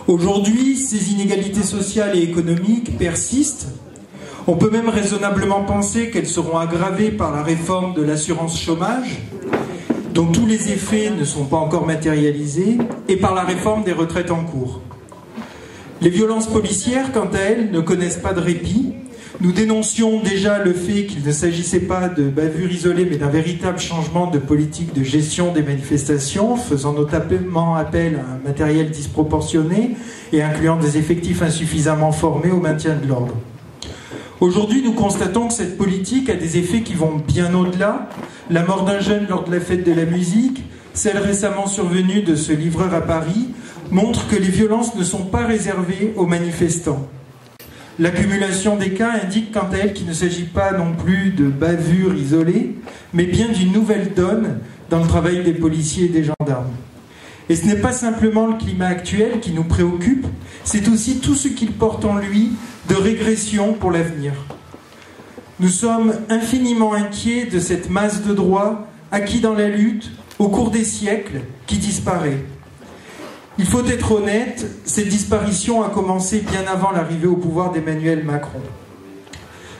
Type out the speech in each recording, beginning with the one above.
Aujourd'hui, ces inégalités sociales et économiques persistent. On peut même raisonnablement penser qu'elles seront aggravées par la réforme de l'assurance chômage, dont tous les effets ne sont pas encore matérialisés, et par la réforme des retraites en cours. Les violences policières, quant à elles, ne connaissent pas de répit. Nous dénoncions déjà le fait qu'il ne s'agissait pas de bavures isolées, mais d'un véritable changement de politique de gestion des manifestations, faisant notamment appel à un matériel disproportionné et incluant des effectifs insuffisamment formés au maintien de l'ordre. Aujourd'hui, nous constatons que cette politique a des effets qui vont bien au-delà. La mort d'un jeune lors de la fête de la musique, celle récemment survenue de ce livreur à Paris, montre que les violences ne sont pas réservées aux manifestants. L'accumulation des cas indique quant à elle qu'il ne s'agit pas non plus de bavures isolées, mais bien d'une nouvelle donne dans le travail des policiers et des gendarmes. Et ce n'est pas simplement le climat actuel qui nous préoccupe, c'est aussi tout ce qu'il porte en lui de régression pour l'avenir. Nous sommes infiniment inquiets de cette masse de droits acquis dans la lutte au cours des siècles qui disparaît. Il faut être honnête, cette disparition a commencé bien avant l'arrivée au pouvoir d'Emmanuel Macron.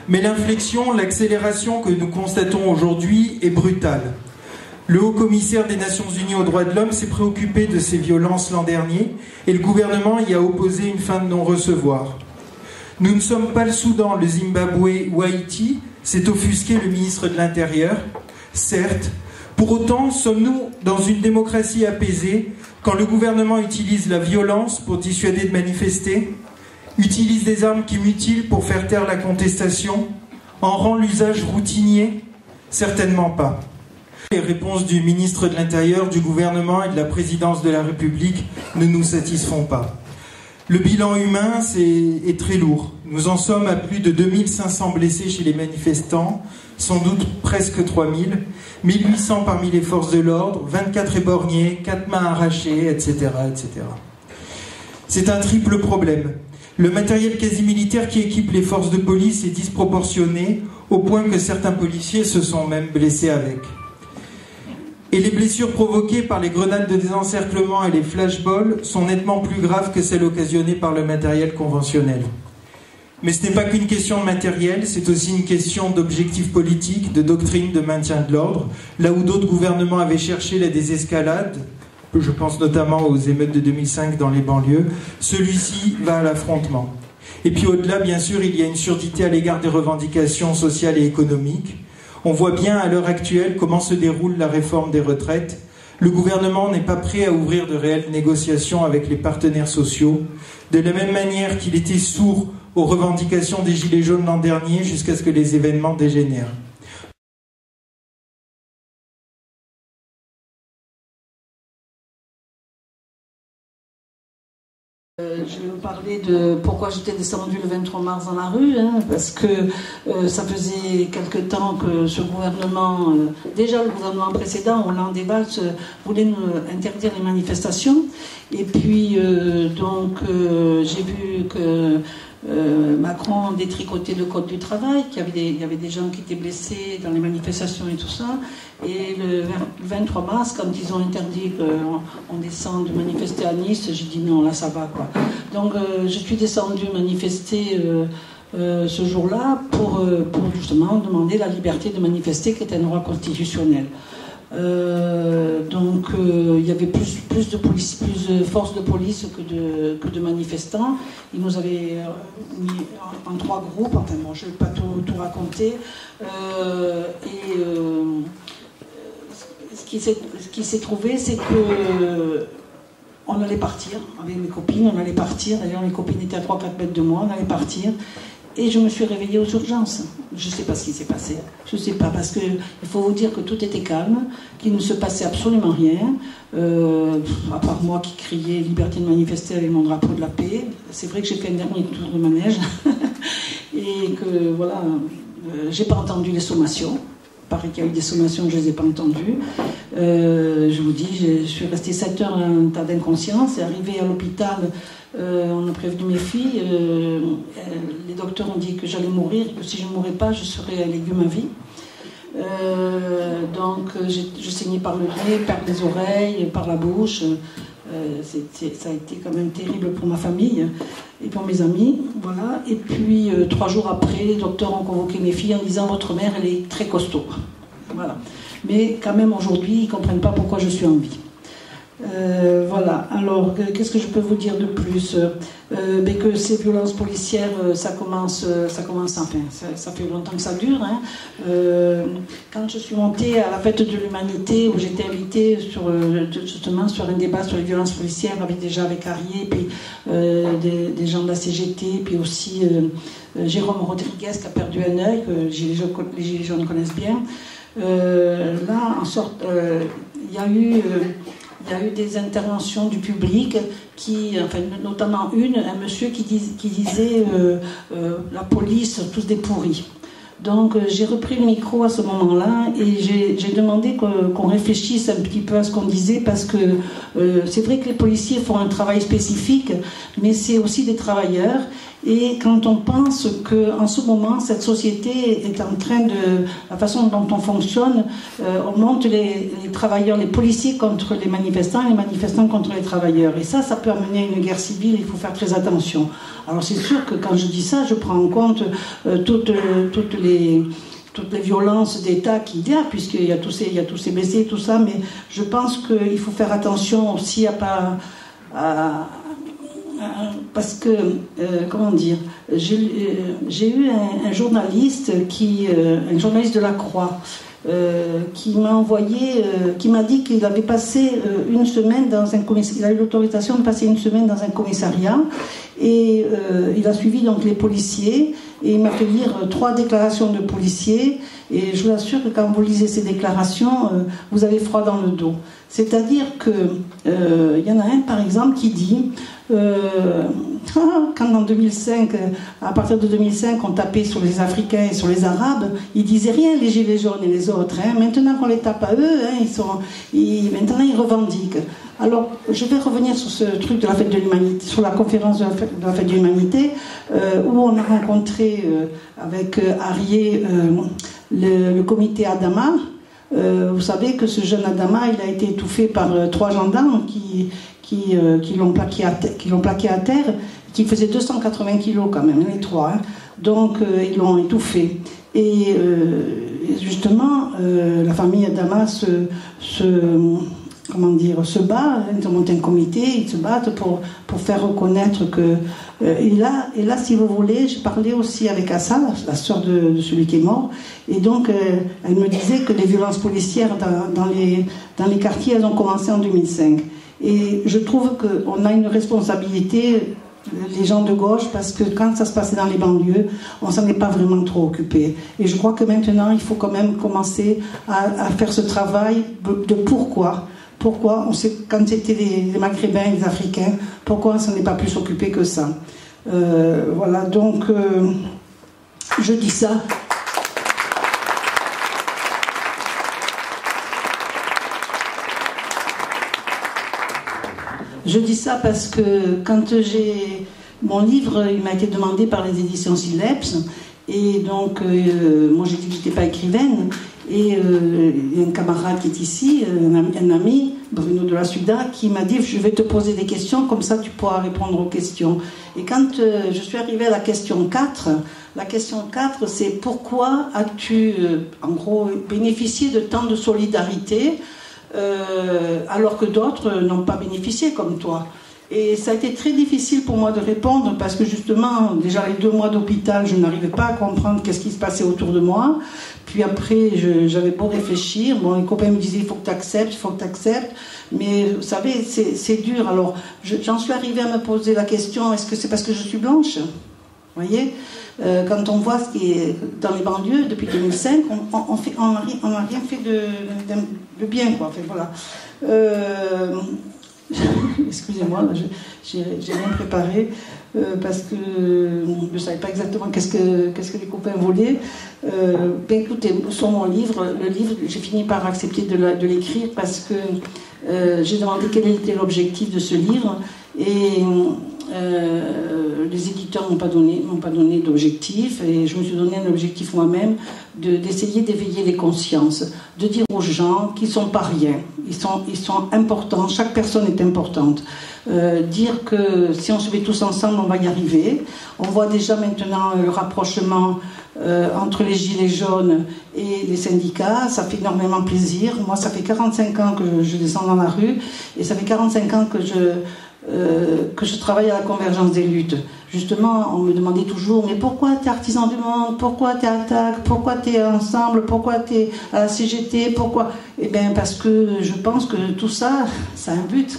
Mais l'inflexion, l'accélération que nous constatons aujourd'hui est brutale. Le haut-commissaire des Nations Unies aux droits de l'homme s'est préoccupé de ces violences l'an dernier et le gouvernement y a opposé une fin de non-recevoir. Nous ne sommes pas le Soudan, le Zimbabwe ou Haïti, s'est offusqué le ministre de l'Intérieur. Certes, pour autant, sommes-nous dans une démocratie apaisée quand le gouvernement utilise la violence pour dissuader de manifester, utilise des armes qui mutilent pour faire taire la contestation, en rend l'usage routinier? Certainement pas. Les réponses du ministre de l'Intérieur, du gouvernement et de la présidence de la République ne nous satisfont pas. Le bilan humain est très lourd. Nous en sommes à plus de 2500 blessés chez les manifestants, sans doute presque 3000, 1800 parmi les forces de l'ordre, 24 éborgnés, 4 mains arrachées, etc., etc. C'est un triple problème. Le matériel quasi-militaire qui équipe les forces de police est disproportionné, au point que certains policiers se sont même blessés avec. Et les blessures provoquées par les grenades de désencerclement et les flashballs sont nettement plus graves que celles occasionnées par le matériel conventionnel. Mais ce n'est pas qu'une question de matériel, c'est aussi une question d'objectifs politiques, de doctrine de maintien de l'ordre. Là où d'autres gouvernements avaient cherché la désescalade, je pense notamment aux émeutes de 2005 dans les banlieues, celui-ci va à l'affrontement. Et puis au-delà, bien sûr, il y a une surdité à l'égard des revendications sociales et économiques. On voit bien à l'heure actuelle comment se déroule la réforme des retraites. Le gouvernement n'est pas prêt à ouvrir de réelles négociations avec les partenaires sociaux, de la même manière qu'il était sourd aux revendications des Gilets jaunes l'an dernier jusqu'à ce que les événements dégénèrent. Je vais vous parler de pourquoi j'étais descendue le 23 mars dans la rue, parce que ça faisait quelque temps que ce gouvernement, déjà le gouvernement précédent, Hollande et Valls, voulait nous interdire les manifestations. Et puis, j'ai vu que Macron détricotait le code du travail, qu'il y avait des gens qui étaient blessés dans les manifestations et tout ça. Et le 23 mars, quand ils ont interdit qu'on descende manifester à Nice, j'ai dit non, là ça va quoi. Donc je suis descendue manifester ce jour-là pour justement demander la liberté de manifester, qui est un droit constitutionnel. Il y avait plus de forces de police que de manifestants. Ils nous avaient mis en 3 groupes, enfin bon, je ne vais pas tout raconter. Ce qui s'est trouvé, c'est que on allait partir, avec mes copines, on allait partir. D'ailleurs, mes copines étaient à 3-4 mètres de moi, on allait partir. Et je me suis réveillée aux urgences. Je ne sais pas ce qui s'est passé. Je ne sais pas, parce qu'il faut vous dire que tout était calme, qu'il ne se passait absolument rien, à part moi qui criais « Liberté de manifester » avec mon drapeau de la paix. C'est vrai que j'ai fait un dernier tour de manège. Et que, voilà, j'ai pas entendu les sommations. Il paraît qu'il y a eu des sommations, je ne les ai pas entendues. Je vous dis, je suis restée 7 heures en état d'inconscience. Et arrivée à l'hôpital, on a prévenu mes filles. Les docteurs ont dit que j'allais mourir, et que si je ne mourais pas, je serais un légume à vie. Je saignais par le nez, par les oreilles, par la bouche. Ça a été quand même terrible pour ma famille et pour mes amis. Voilà. Et puis, 3 jours après, les docteurs ont convoqué mes filles en disant « Votre mère, elle est très costaud. » Voilà. Mais quand même, aujourd'hui, ils ne comprennent pas pourquoi je suis en vie. Voilà. Alors, qu'est-ce que je peux vous dire de plus? Que ces violences policières, ça commence enfin, ça fait longtemps que ça dure. Hein. Quand je suis montée à la fête de l'humanité, où j'étais invitée justement sur un débat sur les violences policières, avec Arié, puis des gens de la CGT, puis aussi Jérôme Rodriguez qui a perdu un œil, que les Gilets jaunes connaissent bien. Là, en sorte, il y a eu des interventions du public, enfin, notamment un monsieur qui disait la police, tous des pourris. Donc j'ai repris le micro à ce moment-là et j'ai demandé qu'on réfléchisse un petit peu à ce qu'on disait, parce que c'est vrai que les policiers font un travail spécifique, mais c'est aussi des travailleurs. Et quand on pense qu'en ce moment, cette société est en train de... La façon dont on fonctionne, on monte les travailleurs, les policiers contre les manifestants et les manifestants contre les travailleurs. Et ça peut amener à une guerre civile, il faut faire très attention. Alors c'est sûr que quand je dis ça, je prends en compte toutes les violences d'État qu'il y a, puisqu'il y a tous ces blessés et tout ça, mais je pense qu'il faut faire attention aussi parce que, comment dire, j'ai eu un journaliste de la Croix, qui m'a envoyé, qui m'a dit qu'il avait passé une semaine dans un commissariat. Il a eu l'autorisation de passer une semaine dans un commissariat, et il a suivi donc les policiers, et il m'a fait lire 3 déclarations de policiers, et je vous assure que quand vous lisez ces déclarations, vous avez froid dans le dos. C'est-à-dire que y en a un par exemple qui dit quand en 2005, à partir de 2005, on tapait sur les Africains et sur les Arabes, ils disaient rien, les Gilets jaunes et les autres. Hein. Maintenant qu'on les tape à eux, hein, maintenant ils revendiquent. Alors, je vais revenir sur ce truc de la fête de l'humanité, sur la conférence de la fête de l'humanité, où on a rencontré avec Arié le comité Adama. Vous savez que ce jeune Adama, il a été étouffé par 3 gendarmes qui l'ont plaqué à terre, qui faisaient 280 kilos quand même, les 3. Hein. Donc, ils l'ont étouffé. Et justement, la famille Adama se bat, ils ont monté un comité, ils se battent pour faire reconnaître que... et là, si vous voulez, j'ai parlé aussi avec Assa, la sœur de celui qui est mort, et donc elle me disait que les violences policières dans les quartiers, elles ont commencé en 2005. Et je trouve qu'on a une responsabilité, les gens de gauche, parce que quand ça se passait dans les banlieues, on s'en est pas vraiment trop occupé. Et je crois que maintenant, il faut quand même commencer à faire ce travail de pourquoi. Pourquoi on sait, quand c'était les Maghrébins, les Africains, pourquoi on s'en est pas plus occupé que ça. Voilà, donc je dis ça. Je dis ça parce que quand mon livre, il m'a été demandé par les éditions Sileps, et donc moi j'ai dit que je n'étais pas écrivaine, et il y a un camarade qui est ici, un ami, Bruno de la Suda, qui m'a dit: je vais te poser des questions, comme ça tu pourras répondre aux questions. Et quand je suis arrivée à la question 4, c'est: pourquoi as-tu en gros bénéficié de tant de solidarité alors que d'autres n'ont pas bénéficié comme toi? Et ça a été très difficile pour moi de répondre, parce que justement, déjà les 2 mois d'hôpital, je n'arrivais pas à comprendre qu'est-ce qui se passait autour de moi. Puis après, j'avais beau réfléchir, bon, les copains me disaient: il faut que tu acceptes, mais vous savez, c'est dur. Alors j'en suis arrivée à me poser la question: est-ce que c'est parce que je suis blanche? Vous voyez, quand on voit ce qui est dans les banlieues depuis 2005, on n'a rien fait de bien, quoi. Enfin, voilà. Excusez-moi, j'ai rien préparé, parce que je ne savais pas exactement qu'est-ce que les copains voulaient. Écoutez, sur mon livre, j'ai fini par accepter de l'écrire, parce que j'ai demandé quel était l'objectif de ce livre, et les éditeurs m'ont pas donné d'objectif, et je me suis donné un objectif moi-même, d'essayer d'éveiller les consciences, de dire aux gens qu'ils ne sont pas rien. ils sont importants, chaque personne est importante. Dire que si on se met tous ensemble, on va y arriver. On voit déjà maintenant le rapprochement entre les gilets jaunes et les syndicats, ça fait énormément plaisir. Moi, ça fait 45 ans que je descends dans la rue, et ça fait 45 ans que je travaille à la convergence des luttes. Justement, on me demandait toujours, mais pourquoi t'es artisan du monde, pourquoi t'es attaque, pourquoi t'es ensemble, pourquoi t'es à la CGT, pourquoi... Eh bien, parce que je pense que tout ça, ça a un but.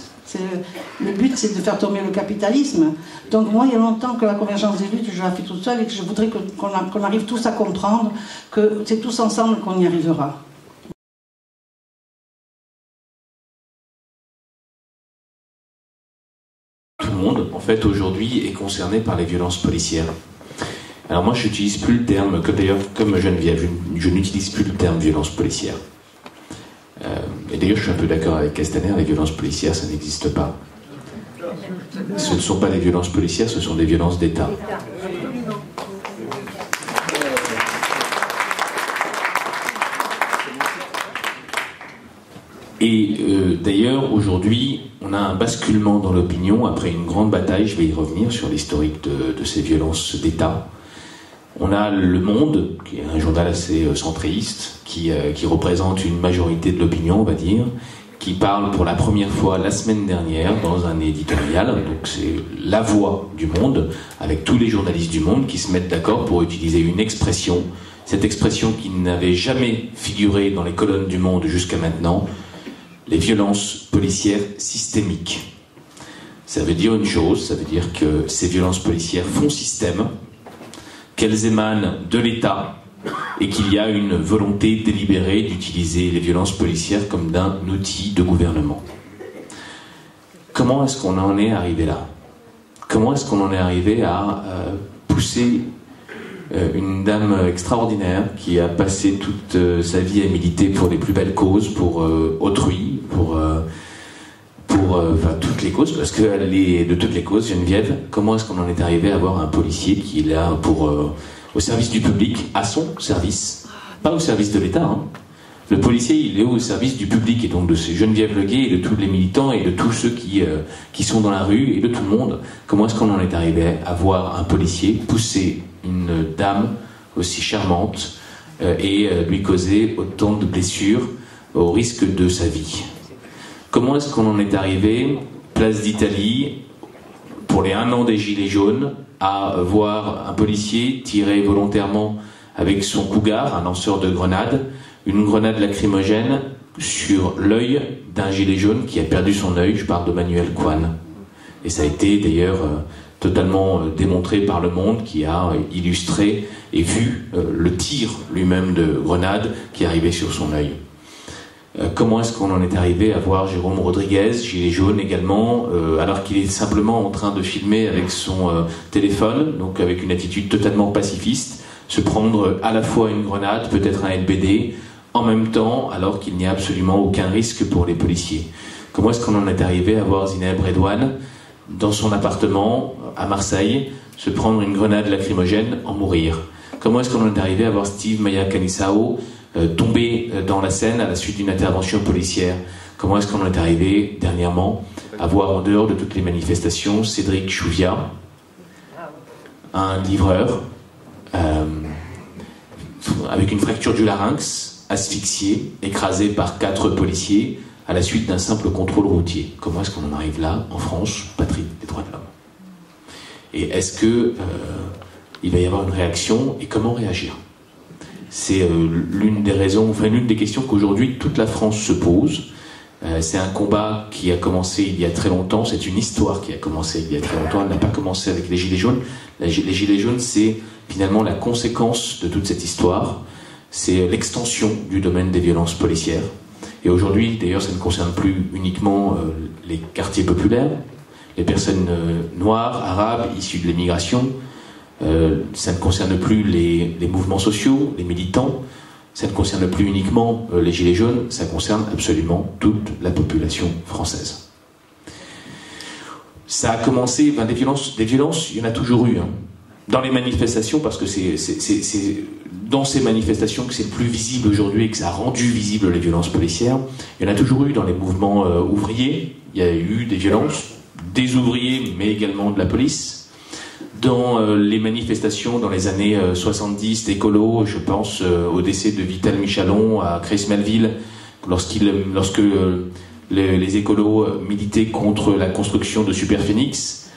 Le but, c'est de faire tomber le capitalisme. Donc moi, il y a longtemps que la convergence des luttes, je la fais toute seule, et que je voudrais qu'on arrive tous à comprendre que c'est tous ensemble qu'on y arrivera. Tout le monde, en fait, aujourd'hui, est concerné par les violences policières. Alors moi, je n'utilise plus le terme, d'ailleurs, comme Geneviève, je n'utilise plus le terme violence policière. Et d'ailleurs, je suis un peu d'accord avec Castaner, les violences policières, ça n'existe pas. Ce ne sont pas des violences policières, ce sont des violences d'État. Et d'ailleurs, aujourd'hui, on a un basculement dans l'opinion, après une grande bataille, je vais y revenir sur l'historique de ces violences d'État. On a Le Monde, qui est un journal assez centréiste, qui représente une majorité de l'opinion, on va dire, qui parle pour la première fois la semaine dernière dans un éditorial. Donc c'est la voix du Monde, avec tous les journalistes du Monde qui se mettent d'accord pour utiliser une expression, cette expression qui n'avait jamais figuré dans les colonnes du Monde jusqu'à maintenant, les violences policières systémiques. Ça veut dire une chose, ça veut dire que ces violences policières font système, qu'elles émanent de l'État et qu'il y a une volonté délibérée d'utiliser les violences policières comme d'un outil de gouvernement. Comment est-ce qu'on en est arrivé là? Comment est-ce qu'on en est arrivé à pousser une dame extraordinaire qui a passé toute sa vie à militer pour les plus belles causes, pour autrui, pour toutes les causes, parce qu'elle est de toutes les causes, Geneviève. Comment est-ce qu'on en est arrivé à avoir un policier qui est là au service du public, à son service, pas au service de l'État, hein. Le policier, il est au service du public, et donc de ces Geneviève Leguet et de tous les militants et de tous ceux qui sont dans la rue et de tout le monde. Comment est-ce qu'on en est arrivé à voir un policier pousser une dame aussi charmante et lui causer autant de blessures au risque de sa vie? Comment est-ce qu'on en est arrivé, place d'Italie, pour les 1 an des Gilets jaunes, à voir un policier tirer volontairement avec son cougar, un lanceur de grenades, une grenade lacrymogène sur l'œil d'un gilet jaune qui a perdu son œil? Je parle de Manuel Coine. Et ça a été d'ailleurs totalement démontré par Le Monde, qui a illustré et vu le tir lui-même de grenade qui arrivait sur son œil. Comment est-ce qu'on en est arrivé à voir Jérôme Rodriguez, gilet jaune également, alors qu'il est simplement en train de filmer avec son téléphone, donc avec une attitude totalement pacifiste, se prendre à la fois une grenade, peut-être un LBD, en même temps, alors qu'il n'y a absolument aucun risque pour les policiers? Comment est-ce qu'on en est arrivé à voir Zineb Redouane, dans son appartement à Marseille, se prendre une grenade lacrymogène, en mourir? Comment est-ce qu'on en est arrivé à voir Steve Maya Canissao tomber dans la Seine à la suite d'une intervention policière? Comment est-ce qu'on en est arrivé dernièrement à voir, en dehors de toutes les manifestations, Cédric Chouviat, un livreur avec une fracture du larynx, asphyxié, écrasé par 4 policiers à la suite d'un simple contrôle routier? Comment est-ce qu'on en arrive là, en France, patrie des droits de l'homme? Et est-ce que il va y avoir une réaction, et comment réagir? C'est l'une des raisons, enfin l'une des questions qu'aujourd'hui toute la France se pose. C'est un combat qui a commencé il y a très longtemps, c'est une histoire qui a commencé il y a très longtemps, elle n'a pas commencé avec les Gilets jaunes. Les Gilets jaunes, c'est finalement la conséquence de toute cette histoire, c'est l'extension du domaine des violences policières. Et aujourd'hui, d'ailleurs, ça ne concerne plus uniquement les quartiers populaires, les personnes noires, arabes, issues de l'immigration. Ça ne concerne plus les mouvements sociaux, les militants. Ça ne concerne plus uniquement les Gilets jaunes, ça concerne absolument toute la population française. Ça a commencé, des violences, il y en a toujours eu. Hein. dans les manifestations, parce que c'est dans ces manifestations que c'est le plus visible aujourd'hui et que ça a rendu visible les violences policières. Il y en a toujours eu dans les mouvements ouvriers. Il y a eu des violences, des ouvriers, mais également de la police. Dans les manifestations dans les années 70 d'écolo, je pense au décès de Vital Michalon à Creys-Melville, lorsque les écolos militaient contre la construction de Superphénix.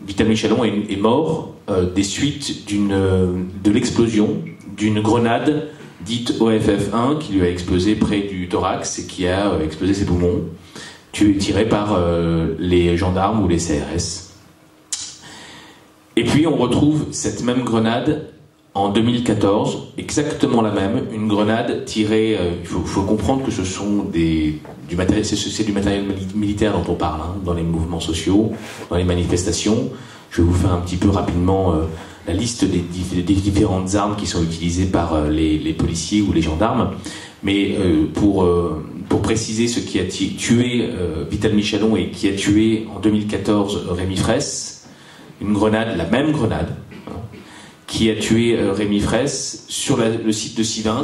Vital Michalon est mort des suites de l'explosion d'une grenade dite OFF-1 qui lui a explosé près du thorax et qui a explosé ses poumons, tiré par les gendarmes ou les CRS. Et puis on retrouve cette même grenade en 2014, exactement la même, une grenade tirée. Il faut comprendre que ce sont du matériel, c'est du matériel militaire dont on parle, hein, dans les mouvements sociaux, dans les manifestations. Je vais vous faire un petit peu rapidement la liste des différentes armes qui sont utilisées par les policiers ou les gendarmes. Mais pour préciser ce qui a tué Vital Michalon et qui a tué en 2014 Rémi Fraisse, une grenade, la même grenade, qui a tué Rémi Fraisse sur le site de Sivins,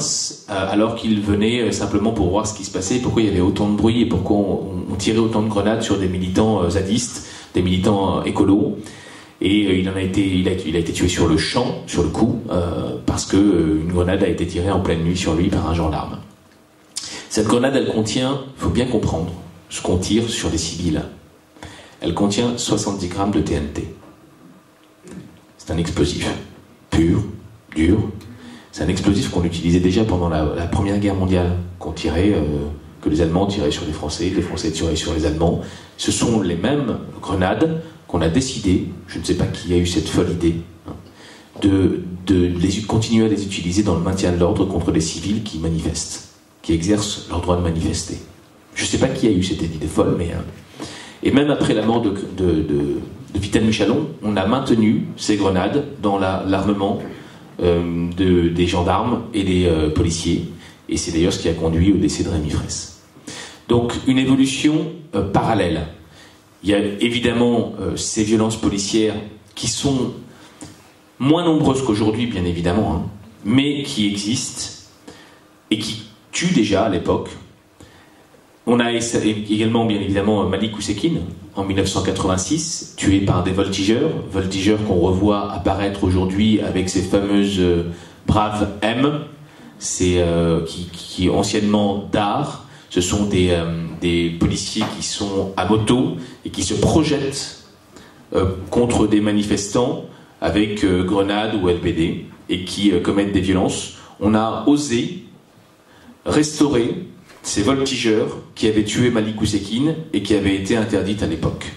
alors qu'il venait simplement pour voir ce qui se passait, pourquoi il y avait autant de bruit et pourquoi on tirait autant de grenades sur des militants zadistes, des militants écolos. Et il a été tué sur le champ, sur le coup, parce que une grenade a été tirée en pleine nuit sur lui par un gendarme. Cette grenade, elle contient, il faut bien comprendre, ce qu'on tire sur des civils. Elle contient 70 grammes de TNT. C'est un explosif. Pur, dur. C'est un explosif qu'on utilisait déjà pendant la Première Guerre mondiale, que les Allemands tiraient sur les Français tiraient sur les Allemands. Ce sont les mêmes grenades qu'on a décidé, je ne sais pas qui a eu cette folle idée, de continuer à les utiliser dans le maintien de l'ordre contre les civils qui manifestent, qui exercent leur droit de manifester. Je ne sais pas qui a eu cette idée folle, mais... Et même après la mort de Vital Michalon, on a maintenu ces grenades dans l'armement des gendarmes et des policiers. Et c'est d'ailleurs ce qui a conduit au décès de Rémi Fraisse. Donc une évolution parallèle. Il y a évidemment ces violences policières qui sont moins nombreuses qu'aujourd'hui, bien évidemment, hein, mais qui existent et qui tuent déjà à l'époque. On a également, bien évidemment, Malik Oussekine, en 1986, tué par des voltigeurs qu'on revoit apparaître aujourd'hui avec ces fameuses braves M, qui anciennement DAR. Ce sont des policiers qui sont à moto et qui se projettent contre des manifestants avec grenades ou LBD et qui commettent des violences. On a osé restaurer ces voltigeurs qui avaient tué Malik Oussekine et qui avaient été interdites à l'époque.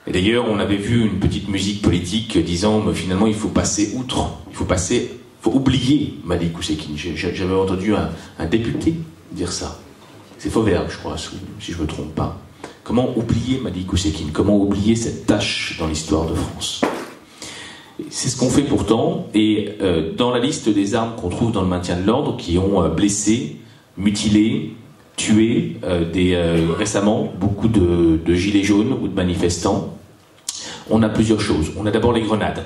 Et d'ailleurs, on avait vu une petite musique politique disant finalement il faut passer outre, il faut oublier Malik Oussekine. J'avais entendu un député dire ça. C'est Fauvergue, je crois, si je ne me trompe pas. Comment oublier Malik Oussekine? Comment oublier cette tâche dans l'histoire de France? C'est ce qu'on fait pourtant, et dans la liste des armes qu'on trouve dans le maintien de l'ordre, qui ont blessé, mutilé, tué récemment beaucoup de gilets jaunes ou de manifestants, on a plusieurs choses. On a d'abord les grenades.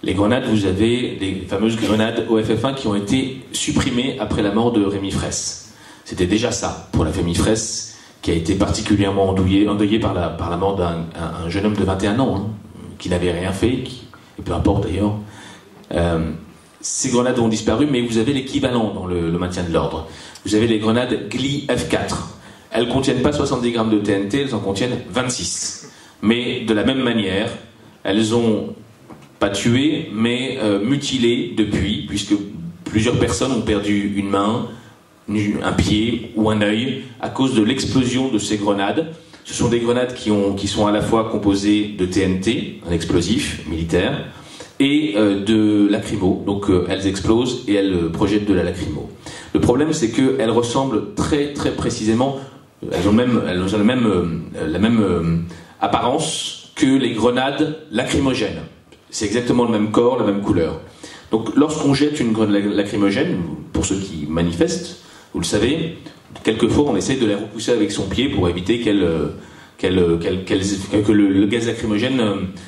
Les grenades, vous avez les fameuses grenades OFF1 qui ont été supprimées après la mort de Rémi Fraisse. C'était déjà ça pour la famille Fraisse, qui a été particulièrement endeuillée par la mort d'un jeune homme de 21 ans, hein, qui n'avait rien fait, et peu importe d'ailleurs. Ces grenades ont disparu, mais vous avez l'équivalent dans le maintien de l'ordre. Vous avez les grenades Gli F4. Elles ne contiennent pas 70 grammes de TNT, elles en contiennent 26. Mais de la même manière, elles ont pas tué, mais mutilé depuis, puisque plusieurs personnes ont perdu une main, un pied ou un œil à cause de l'explosion de ces grenades. Ce sont des grenades qui sont à la fois composées de TNT, un explosif militaire, et de lacrymo. Donc elles explosent et elles projettent de la lacrymo. Le problème, c'est qu'elles ressemblent très très précisément, elles ont la même apparence que les grenades lacrymogènes. C'est exactement le même corps, la même couleur. Donc lorsqu'on jette une grenade lacrymogène, pour ceux qui manifestent, vous le savez, quelquefois on essaie de la repousser avec son pied pour éviter qu'elle que le gaz lacrymogène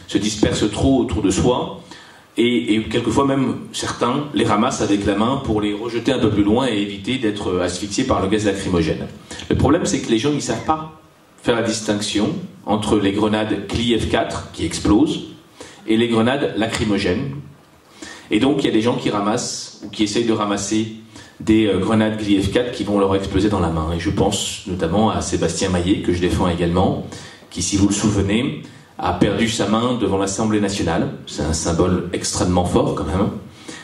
se disperse trop autour de soi. Et quelquefois même, certains les ramassent avec la main pour les rejeter un peu plus loin et éviter d'être asphyxiés par le gaz lacrymogène. Le problème, c'est que les gens ne savent pas faire la distinction entre les grenades Cli F4 qui explosent et les grenades lacrymogènes. Et donc, il y a des gens qui ramassent ou qui essayent de ramasser des grenades Cli F4 qui vont leur exploser dans la main. Et je pense notamment à Sébastien Maillet, que je défends également, qui, si vous le souvenez, a perdu sa main devant l'Assemblée nationale. C'est un symbole extrêmement fort quand même.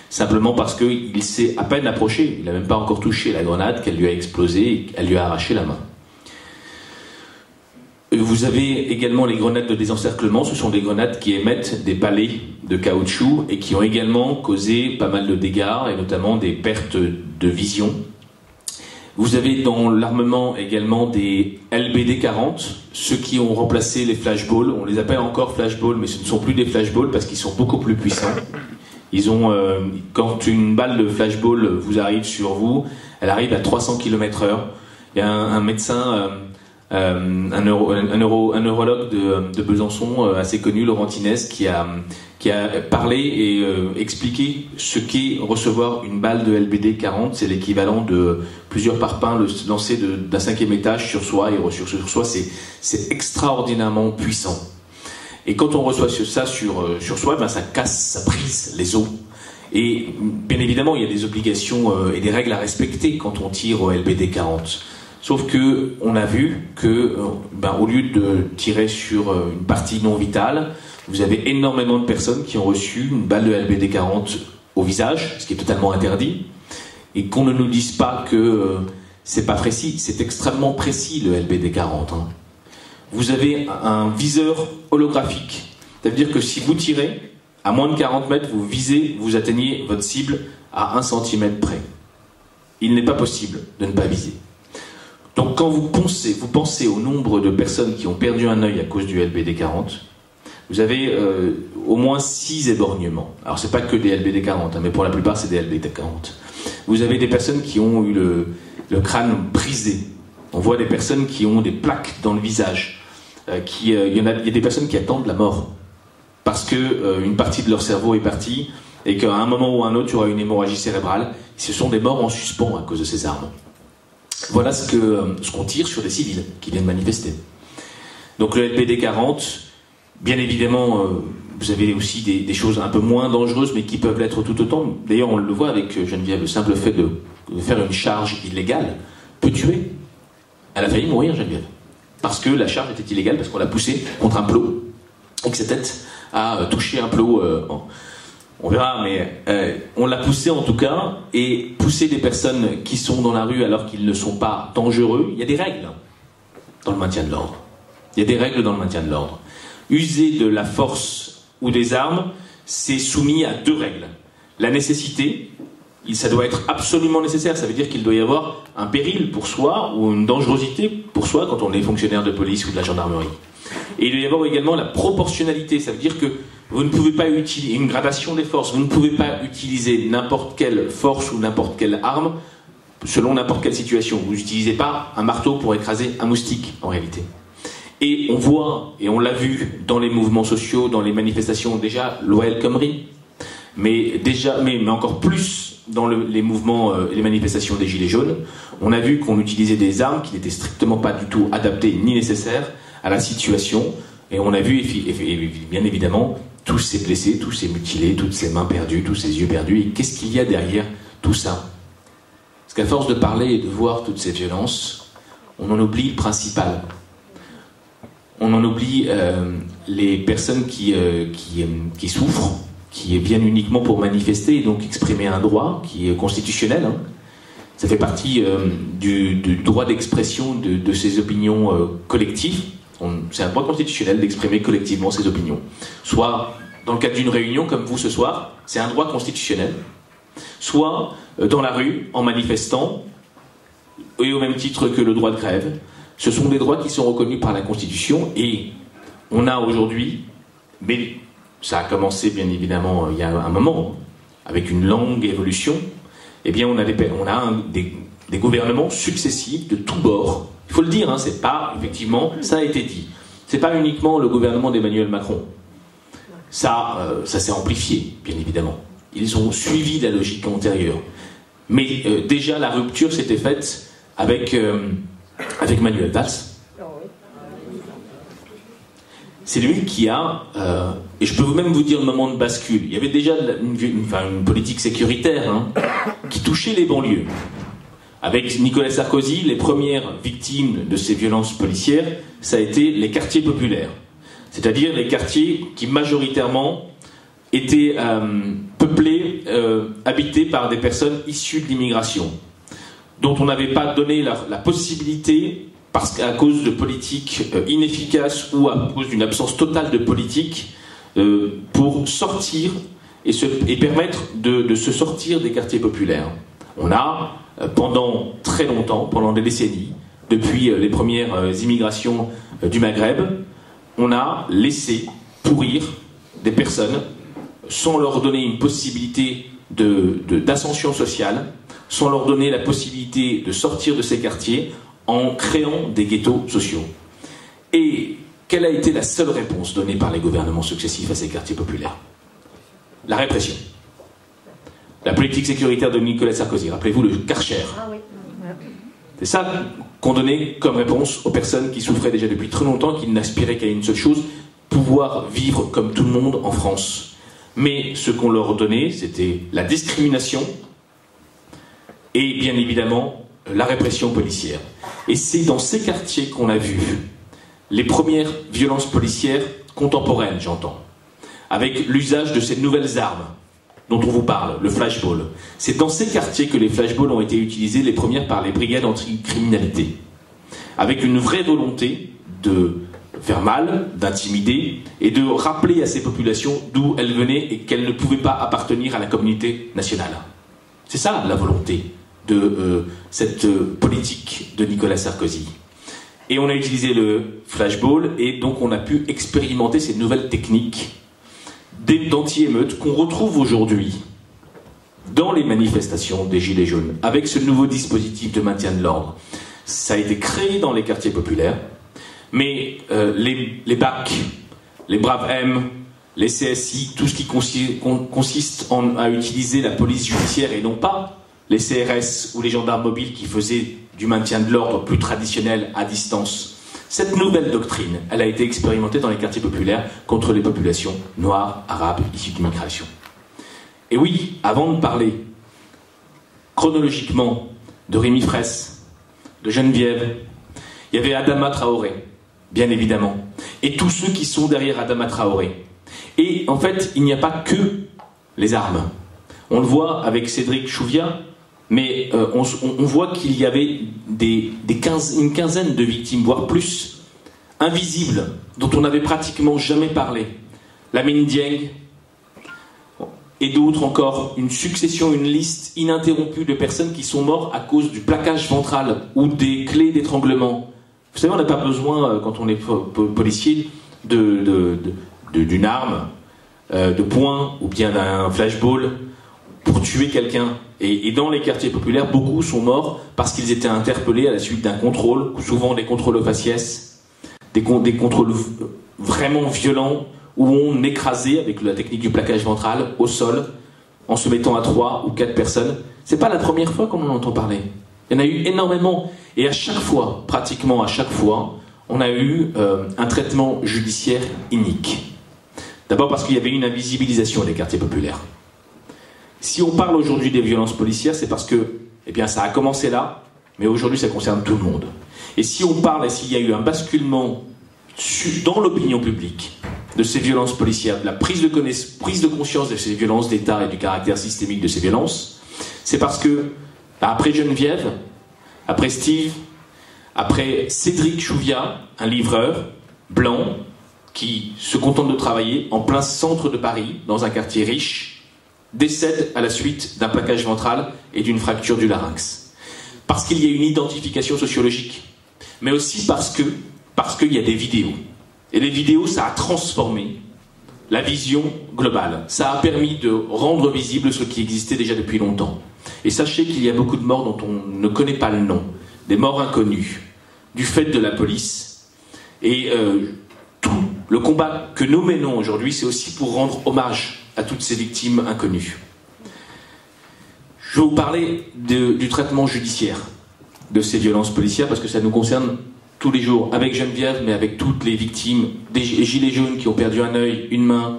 Simplement parce qu'il s'est à peine approché. Il n'a même pas encore touché la grenade qu'elle lui a explosé et qu'elle lui a arraché la main. Vous avez également les grenades de désencerclement. Ce sont des grenades qui émettent des palets de caoutchouc et qui ont également causé pas mal de dégâts et notamment des pertes de vision. Vous avez dans l'armement également des LBD-40, ceux qui ont remplacé les flashballs. On les appelle encore flashballs, mais ce ne sont plus des flashballs parce qu'ils sont beaucoup plus puissants. Ils ont, quand une balle de flashball vous arrive sur vous, elle arrive à 300 km/h. Il y a un médecin, un neurologue de Besançon assez connu, Laurent Tinès, qui a parlé et expliqué ce qu'est recevoir une balle de LBD 40. C'est l'équivalent de plusieurs parpaings lancés d'un 5e étage sur soi et sur soi. C'est extraordinairement puissant. Et quand on reçoit ça sur soi, ben ça casse, ça brise les os. Et bien évidemment, il y a des obligations et des règles à respecter quand on tire au LBD 40. Sauf que on a vu que, au lieu de tirer sur une partie non vitale, vous avez énormément de personnes qui ont reçu une balle de LBD 40 au visage, ce qui est totalement interdit, et qu'on ne nous dise pas que c'est pas précis, c'est extrêmement précis le LBD 40. Hein. Vous avez un viseur holographique, c'est-à-dire que si vous tirez, à moins de 40 mètres, vous visez, vous atteignez votre cible à 1 cm près. Il n'est pas possible de ne pas viser. Donc quand vous pensez au nombre de personnes qui ont perdu un œil à cause du LBD 40, vous avez au moins 6 éborgnements. Alors c'est pas que des LBD 40, hein, mais pour la plupart c'est des LBD 40. Vous avez des personnes qui ont eu le crâne brisé. On voit des personnes qui ont des plaques dans le visage. Il y a des personnes qui attendent la mort parce que une partie de leur cerveau est partie et qu'à un moment ou à un autre il y aura une hémorragie cérébrale. Ce sont des morts en suspens à cause de ces armes. Voilà ce qu'on tire sur des civils qui viennent manifester. Donc le LBD 40, bien évidemment, vous avez aussi des choses un peu moins dangereuses, mais qui peuvent l'être tout autant. D'ailleurs, on le voit avec Geneviève, le simple fait de faire une charge illégale peut tuer. Elle a failli mourir, Geneviève, parce que la charge était illégale, parce qu'on l'a poussée contre un plot, et que sa tête a touché un plot. On verra, mais on l'a poussé en tout cas, et pousser des personnes qui sont dans la rue alors qu'ils ne sont pas dangereux, il y a des règles dans le maintien de l'ordre. Il y a des règles dans le maintien de l'ordre. User de la force ou des armes, c'est soumis à 2 règles. La nécessité, ça doit être absolument nécessaire, ça veut dire qu'il doit y avoir un péril pour soi ou une dangerosité pour soi quand on est fonctionnaire de police ou de la gendarmerie. Et il doit y avoir également la proportionnalité, ça veut dire que vous ne pouvez pas utiliser une gradation des forces, vous ne pouvez pas utiliser n'importe quelle force ou n'importe quelle arme selon n'importe quelle situation. Vous n'utilisez pas un marteau pour écraser un moustique, en réalité. Et on voit, et on l'a vu dans les mouvements sociaux, dans les manifestations, déjà, l'OL Khomri, mais encore plus dans les mouvements, les manifestations des Gilets jaunes, on a vu qu'on utilisait des armes qui n'étaient strictement pas du tout adaptées ni nécessaires à la situation, et on a vu, bien évidemment, tous ces blessés, tous ces mutilés, toutes ces mains perdues, tous ces yeux perdus, et qu'est-ce qu'il y a derrière tout ça? Parce qu'à force de parler et de voir toutes ces violences, on en oublie le principal. On en oublie les personnes qui souffrent, qui viennent uniquement pour manifester et donc exprimer un droit qui est constitutionnel. Hein. Ça fait partie du droit d'expression de ces opinions collectives. C'est un droit constitutionnel d'exprimer collectivement ses opinions. Soit dans le cadre d'une réunion comme vous ce soir, c'est un droit constitutionnel. Soit dans la rue, en manifestant, et au même titre que le droit de grève. Ce sont des droits qui sont reconnus par la Constitution et on a aujourd'hui, mais ça a commencé bien évidemment il y a un moment, avec une longue évolution, eh bien on a des gouvernements successifs de tous bords, Il faut le dire, hein, c'est pas, effectivement, ça a été dit. C'est pas uniquement le gouvernement d'Emmanuel Macron. Ça s'est amplifié, bien évidemment. Ils ont suivi la logique antérieure. Mais déjà, la rupture s'était faite avec Manuel Valls. C'est lui qui a, et je peux même vous dire le moment de bascule, il y avait déjà une politique sécuritaire qui touchait les banlieues. Avec Nicolas Sarkozy, les premières victimes de ces violences policières, ça a été les quartiers populaires. C'est-à-dire les quartiers qui majoritairement étaient peuplés, habités par des personnes issues de l'immigration, dont on n'avait pas donné la possibilité, parce qu'à cause de politiques inefficaces ou à cause d'une absence totale de politique, pour sortir et permettre de se sortir des quartiers populaires. On a, pendant très longtemps, pendant des décennies, depuis les premières immigrations du Maghreb, on a laissé pourrir des personnes sans leur donner une possibilité d'ascension sociale, sans leur donner la possibilité de sortir de ces quartiers, en créant des ghettos sociaux. Et quelle a été la seule réponse donnée par les gouvernements successifs à ces quartiers populaires? La répression. La politique sécuritaire de Nicolas Sarkozy, rappelez-vous le Karcher. Ah oui. C'est ça qu'on donnait comme réponse aux personnes qui souffraient déjà depuis très longtemps, qui n'aspiraient qu'à une seule chose, pouvoir vivre comme tout le monde en France. Mais ce qu'on leur donnait, c'était la discrimination et bien évidemment la répression policière. Et c'est dans ces quartiers qu'on a vu les premières violences policières contemporaines, j'entends, avec l'usage de ces nouvelles armes dont on vous parle, le flashball. C'est dans ces quartiers que les flashballs ont été utilisés, les premières par les brigades anticriminalité, avec une vraie volonté de faire mal, d'intimider et de rappeler à ces populations d'où elles venaient et qu'elles ne pouvaient pas appartenir à la communauté nationale. C'est ça la volonté de cette politique de Nicolas Sarkozy. Et on a utilisé le flashball et donc on a pu expérimenter ces nouvelles techniques d'anti-émeute qu'on retrouve aujourd'hui dans les manifestations des Gilets jaunes, avec ce nouveau dispositif de maintien de l'ordre. Ça a été créé dans les quartiers populaires, mais les BAC, les Braves M, les CSI, tout ce qui consiste à utiliser la police judiciaire et non pas les CRS ou les gendarmes mobiles qui faisaient du maintien de l'ordre plus traditionnel à distance. Cette nouvelle doctrine, elle a été expérimentée dans les quartiers populaires contre les populations noires, arabes, issues d'immigration. Et oui, avant de parler chronologiquement de Rémi Fraisse, de Geneviève, il y avait Adama Traoré, bien évidemment, et tous ceux qui sont derrière Adama Traoré. Et en fait, il n'y a pas que les armes. On le voit avec Cédric Chouviat, mais on voit qu'il y avait une quinzaine de victimes, voire plus, invisibles, dont on n'avait pratiquement jamais parlé. Lamine Dieng, et d'autres encore, une succession, une liste ininterrompue de personnes qui sont mortes à cause du plaquage ventral ou des clés d'étranglement. Vous savez, on n'a pas besoin, quand on est policier, d'une arme, de poing ou bien d'un flashball pour tuer quelqu'un. Et dans les quartiers populaires, beaucoup sont morts parce qu'ils étaient interpellés à la suite d'un contrôle, souvent des contrôles au faciès, des contrôles vraiment violents, où on écrasait, avec la technique du plaquage ventral, au sol, en se mettant à 3 ou 4 personnes. C'est pas la première fois qu'on en entend parler. Il y en a eu énormément. Et à chaque fois, pratiquement à chaque fois, on a eu un traitement judiciaire inique. D'abord parce qu'il y avait une invisibilisation des quartiers populaires. Si on parle aujourd'hui des violences policières, c'est parce que, eh bien, ça a commencé là, mais aujourd'hui ça concerne tout le monde. Et si on parle, et s'il y a eu un basculement dans l'opinion publique de ces violences policières, de la prise de conscience de ces violences d'État et du caractère systémique de ces violences, c'est parce que, après Geneviève, après Steve, après Cédric Chouviat, un livreur blanc qui se contente de travailler en plein centre de Paris, dans un quartier riche, décède à la suite d'un plaquage ventral et d'une fracture du larynx. Parce qu'il y a une identification sociologique, mais aussi parce qu'il y a des vidéos. Et les vidéos, ça a transformé la vision globale. Ça a permis de rendre visible ce qui existait déjà depuis longtemps. Et sachez qu'il y a beaucoup de morts dont on ne connaît pas le nom, des morts inconnues, du fait de la police. Et tout le combat que nous menons aujourd'hui, c'est aussi pour rendre hommage à toutes ces victimes inconnues. Je vais vous parler du traitement judiciaire de ces violences policières, parce que ça nous concerne tous les jours, avec Geneviève, mais avec toutes les victimes, des gilets jaunes qui ont perdu un œil, une main,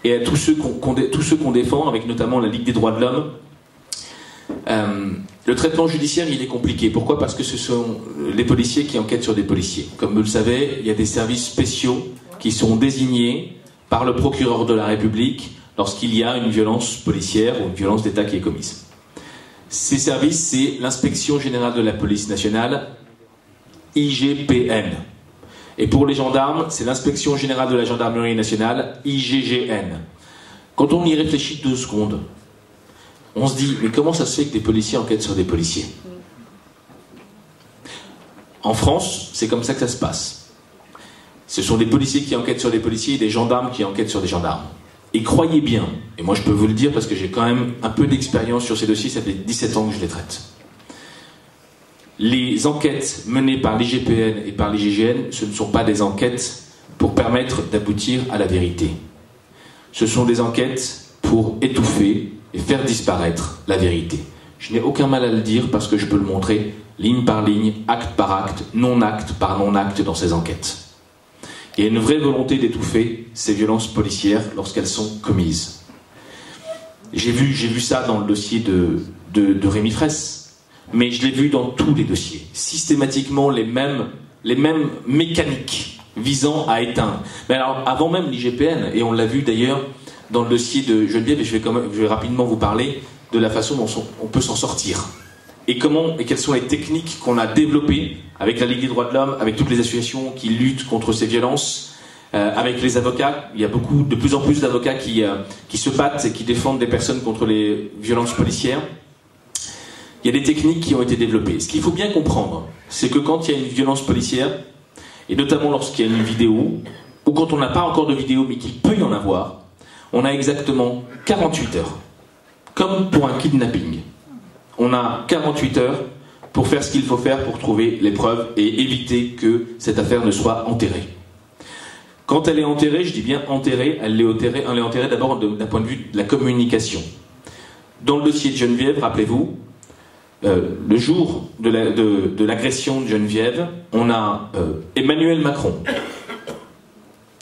et à tous ceux qu'on défend, avec notamment la Ligue des droits de l'homme. Le traitement judiciaire, il est compliqué. Pourquoi ? Parce que ce sont les policiers qui enquêtent sur des policiers. Comme vous le savez, il y a des services spéciaux qui sont désignés par le procureur de la République lorsqu'il y a une violence policière ou une violence d'État qui est commise. Ces services, c'est l'Inspection Générale de la Police Nationale, IGPN. Et pour les gendarmes, c'est l'Inspection Générale de la Gendarmerie Nationale, IGGN. Quand on y réfléchit 2 secondes, on se dit, mais comment ça se fait que des policiers enquêtent sur des policiers ? En France, c'est comme ça que ça se passe. Ce sont des policiers qui enquêtent sur des policiers et des gendarmes qui enquêtent sur des gendarmes. Et croyez bien, et moi je peux vous le dire parce que j'ai quand même un peu d'expérience sur ces dossiers, ça fait 17 ans que je les traite. Les enquêtes menées par l'IGPN et par l'IGGN, ce ne sont pas des enquêtes pour permettre d'aboutir à la vérité. Ce sont des enquêtes pour étouffer et faire disparaître la vérité. Je n'ai aucun mal à le dire parce que je peux le montrer ligne par ligne, acte par acte par non-acte dans ces enquêtes. Il y a une vraie volonté d'étouffer ces violences policières lorsqu'elles sont commises. J'ai vu ça dans le dossier de Rémi Fraisse, mais je l'ai vu dans tous les dossiers. Systématiquement les mêmes mécaniques visant à éteindre. Mais alors, avant même l'IGPN, et on l'a vu d'ailleurs dans le dossier de Geneviève, et je vais rapidement vous parler de la façon dont on peut s'en sortir. Et quelles sont les techniques qu'on a développées avec la Ligue des droits de l'homme, avec toutes les associations qui luttent contre ces violences, avec les avocats. Il y a de plus en plus d'avocats qui se battent et qui défendent des personnes contre les violences policières. Il y a des techniques qui ont été développées. Ce qu'il faut bien comprendre, c'est que quand il y a une violence policière, et notamment lorsqu'il y a une vidéo, ou quand on n'a pas encore de vidéo mais qu'il peut y en avoir, on a exactement 48 heures. Comme pour un kidnapping. On a 48 heures pour faire ce qu'il faut faire pour trouver les preuves et éviter que cette affaire ne soit enterrée. Quand elle est enterrée, je dis bien enterrée, elle est enterrée d'abord d'un point de vue de la communication. Dans le dossier de Geneviève, rappelez-vous, le jour de l'agression de Geneviève, on a Emmanuel Macron,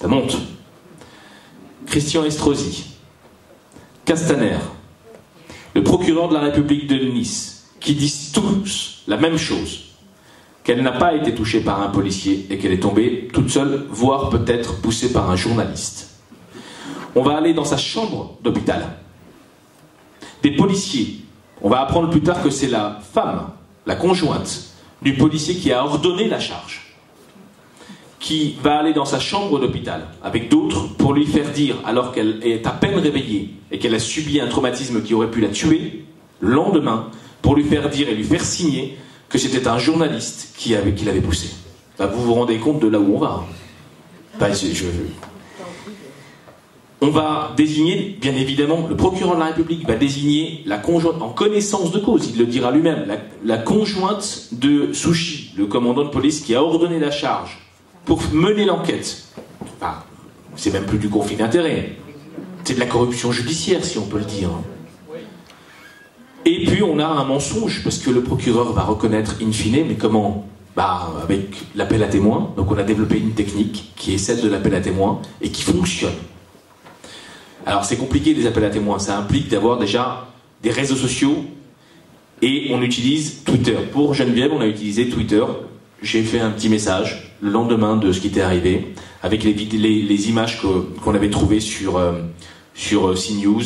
ça monte, Christian Estrosi, Castaner, le procureur de la République de Nice, qui disent tous la même chose, qu'elle n'a pas été touchée par un policier et qu'elle est tombée toute seule, voire peut-être poussée par un journaliste. On va aller dans sa chambre d'hôpital. Des policiers, on va apprendre plus tard que c'est la femme, la conjointe du policier qui a ordonné la charge, qui va aller dans sa chambre d'hôpital avec d'autres pour lui faire dire, alors qu'elle est à peine réveillée et qu'elle a subi un traumatisme qui aurait pu la tuer, le lendemain, pour lui faire dire et lui faire signer que c'était un journaliste qui l'avait poussé. Bah, vous vous rendez compte de là où on va. Bah, on va désigner, bien évidemment, le procureur de la République va désigner la conjointe, en connaissance de cause, il le dira lui-même, la conjointe de Souchi, le commandant de police qui a ordonné la charge pour mener l'enquête. Enfin, c'est même plus du conflit d'intérêts. C'est de la corruption judiciaire, si on peut le dire. Et puis on a un mensonge, parce que le procureur va reconnaître in fine, mais comment ? Bah, avec l'appel à témoins. Donc on a développé une technique qui est celle de l'appel à témoins et qui fonctionne. Alors c'est compliqué des appels à témoins, ça implique d'avoir déjà des réseaux sociaux et on utilise Twitter. Pour Geneviève, on a utilisé Twitter. J'ai fait un petit message le lendemain de ce qui était arrivé avec les images qu'on avait trouvées sur CNews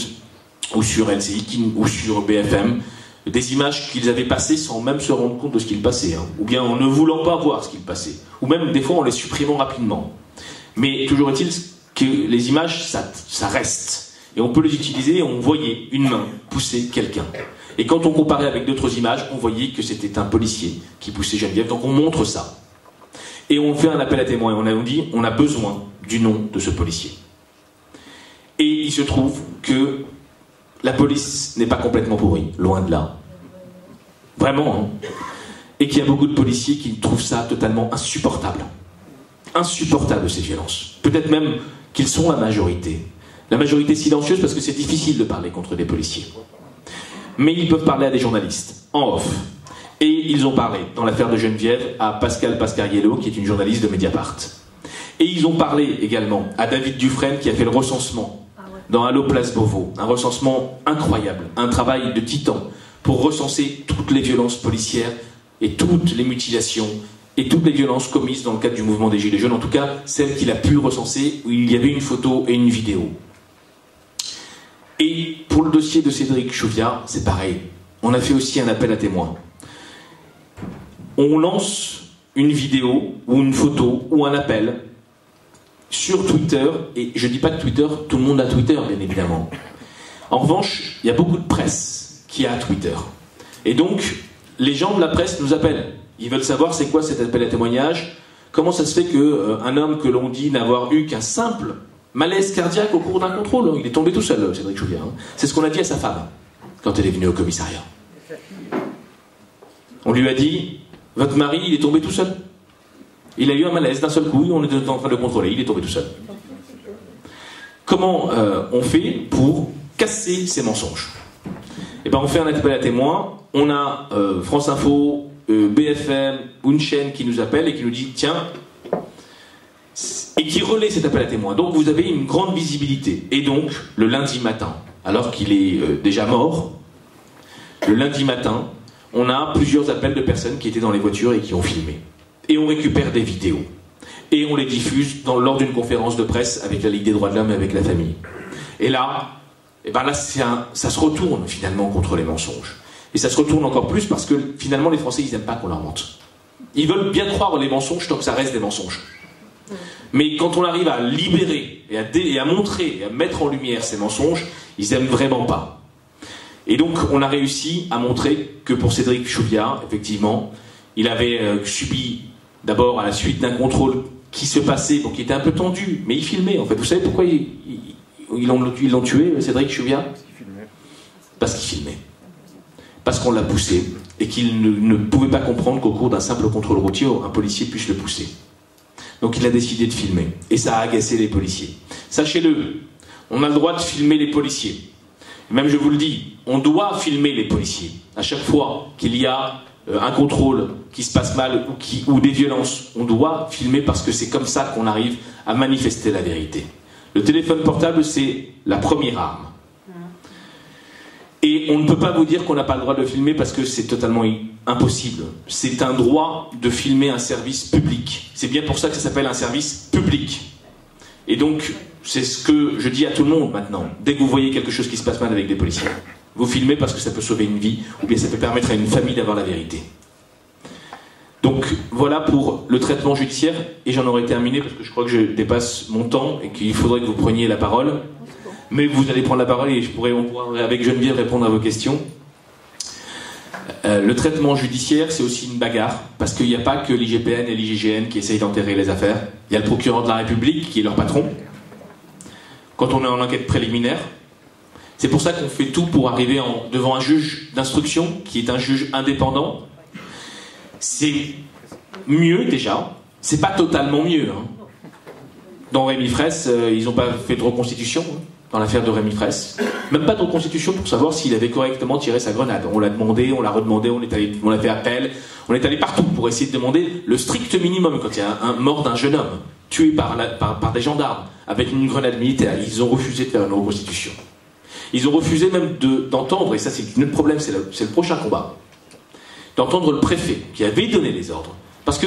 ou sur LCI ou sur BFM, des images qu'ils avaient passées sans même se rendre compte de ce qu'il passait, ou bien en ne voulant pas voir ce qu'il passait, ou même des fois en les supprimant rapidement. Mais toujours est-il que les images, ça reste. Et on peut les utiliser et on voyait une main pousser quelqu'un. Et quand on comparait avec d'autres images, on voyait que c'était un policier qui poussait Geneviève. Donc on montre ça. Et on fait un appel à témoins. Et on dit, on a besoin du nom de ce policier. Et il se trouve que la police n'est pas complètement pourrie, loin de là. Vraiment, hein. et qu'il y a beaucoup de policiers qui trouvent ça totalement insupportable. Insupportable, ces violences. Peut-être même qu'ils sont la majorité. La majorité silencieuse parce que c'est difficile de parler contre des policiers. Mais ils peuvent parler à des journalistes, en off. Et ils ont parlé, dans l'affaire de Geneviève, à Pascal Pascariello, qui est une journaliste de Mediapart. Et ils ont parlé également à David Dufresne, qui a fait le recensement dans Allo Place Beauvau. Un recensement incroyable, un travail de titan pour recenser toutes les violences policières et toutes les mutilations et toutes les violences commises dans le cadre du mouvement des Gilets jaunes, en tout cas celles qu'il a pu recenser, où il y avait une photo et une vidéo. Et pour le dossier de Cédric Chouviat, c'est pareil. On a fait aussi un appel à témoins. On lance une vidéo ou une photo ou un appel sur Twitter, et je ne dis pas que Twitter, tout le monde a Twitter, bien évidemment. En revanche, il y a beaucoup de presse qui a Twitter. Et donc, les gens de la presse nous appellent. Ils veulent savoir c'est quoi cet appel à témoignage, comment ça se fait qu'un homme que l'on dit n'avoir eu qu'un simple malaise cardiaque au cours d'un contrôle, il est tombé tout seul, Cédric Chouviat. C'est ce qu'on a dit à sa femme quand elle est venue au commissariat. On lui a dit, votre mari, il est tombé tout seul. Il a eu un malaise d'un seul coup, on était en train de le contrôler, il est tombé tout seul. Comment on fait pour casser ces mensonges? Eh ben, on fait un appel à témoins, on a France Info, BFM ou une chaîne qui nous appelle et qui nous dit tiens, et qui relaie cet appel à témoins. Donc vous avez une grande visibilité. Et donc, le lundi matin, alors qu'il est déjà mort, le lundi matin, on a plusieurs appels de personnes qui étaient dans les voitures et qui ont filmé. Et on récupère des vidéos. Et on les diffuse lors d'une conférence de presse avec la Ligue des droits de l'homme et avec la famille. Et là, ça se retourne finalement contre les mensonges. Et ça se retourne encore plus parce que finalement les Français, ils n'aiment pas qu'on leur mente. Ils veulent bien croire les mensonges tant que ça reste des mensonges. Mais quand on arrive à libérer et à montrer et à mettre en lumière ces mensonges, ils n'aiment vraiment pas. Et donc on a réussi à montrer que pour Cédric Chouviat, effectivement, il avait subi d'abord à la suite d'un contrôle qui se passait, donc qui était un peu tendu, mais il filmait en fait. Vous savez pourquoi ils l'ont tué, Cédric Chouviat? Parce qu'il filmait. Parce qu'on l'a poussé et qu'il ne pouvait pas comprendre qu'au cours d'un simple contrôle routier, un policier puisse le pousser. Donc il a décidé de filmer. Et ça a agacé les policiers. Sachez-le, on a le droit de filmer les policiers. Même je vous le dis, on doit filmer les policiers. À chaque fois qu'il y a un contrôle qui se passe mal ou des violences, on doit filmer parce que c'est comme ça qu'on arrive à manifester la vérité. Le téléphone portable, c'est la première arme. Et on ne peut pas vous dire qu'on n'a pas le droit de filmer parce que c'est totalement impossible. C'est un droit de filmer un service public. C'est bien pour ça que ça s'appelle un service public. Et donc, c'est ce que je dis à tout le monde maintenant. Dès que vous voyez quelque chose qui se passe mal avec des policiers, vous filmez parce que ça peut sauver une vie ou bien ça peut permettre à une famille d'avoir la vérité. Donc voilà pour le traitement judiciaire. Et j'en aurais terminé parce que je crois que je dépasse mon temps et qu'il faudrait que vous preniez la parole. Mais vous allez prendre la parole et on pourra avec Geneviève répondre à vos questions. Le traitement judiciaire, c'est aussi une bagarre, parce qu'il n'y a pas que l'IGPN et l'IGGN qui essayent d'enterrer les affaires. Il y a le procureur de la République qui est leur patron, quand on est en enquête préliminaire. C'est pour ça qu'on fait tout pour arriver devant un juge d'instruction, qui est un juge indépendant. C'est mieux déjà, c'est pas totalement mieux. Dans Rémi Fraisse, ils n'ont pas fait de reconstitution. Dans l'affaire de Rémi Fraisse. Même pas de reconstitution pour savoir s'il avait correctement tiré sa grenade. On l'a demandé, on l'a redemandé, on a fait appel, on est allé partout pour essayer de demander le strict minimum quand il y a un mort d'un jeune homme, tué par des gendarmes, avec une grenade militaire. Ils ont refusé de faire une reconstitution. Ils ont refusé même d'entendre, et ça c'est notre problème, c'est le prochain combat, d'entendre le préfet qui avait donné les ordres. Parce que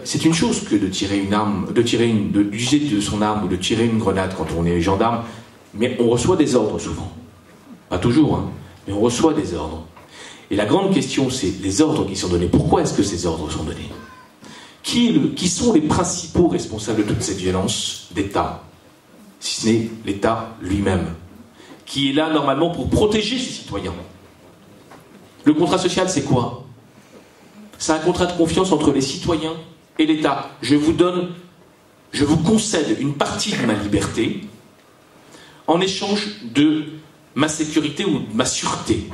c'est une chose que de tirer une arme, d'user de son arme ou de tirer une grenade quand on est gendarme, mais on reçoit des ordres souvent. Pas toujours, mais on reçoit des ordres. Et la grande question, c'est les ordres qui sont donnés. Pourquoi est-ce que ces ordres sont donnés? Qui sont les principaux responsables de toute cette violence d'État? Si ce n'est l'État lui-même, qui est là normalement pour protéger ses citoyens. Le contrat social, c'est quoi? C'est un contrat de confiance entre les citoyens et l'État. Je vous concède une partie de ma liberté en échange de ma sécurité ou de ma sûreté.